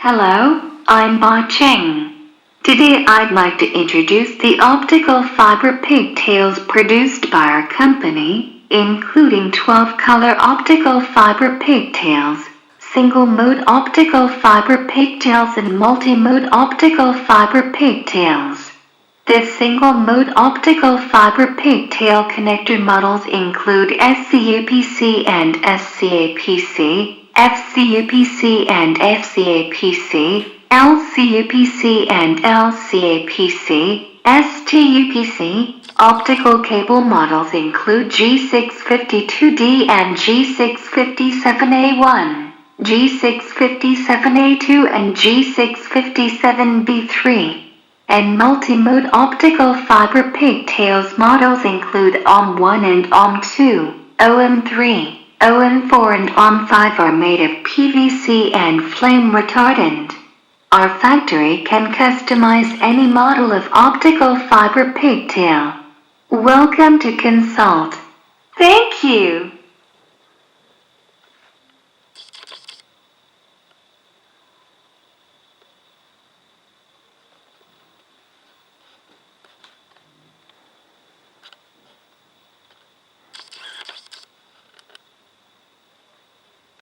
Hello, I'm Bocheng. Today I'd like to introduce the optical fiber pigtails produced by our company, including 12-color optical fiber pigtails, single-mode optical fiber pigtails and multi-mode optical fiber pigtails. The single-mode optical fiber pigtail connector models include scupc and scapc, fcupc and fcapc, lcupc and lcapc, stupc. Optical cable models include G652D and G657A1, G657A2 and G657B3. And multi-mode optical fiber pigtails models include OM1 and OM2, OM3, OM4 and OM5 are made of PVC and flame retardant. Our factory can customize any model of optical fiber pigtail. Welcome to consult. Thank you.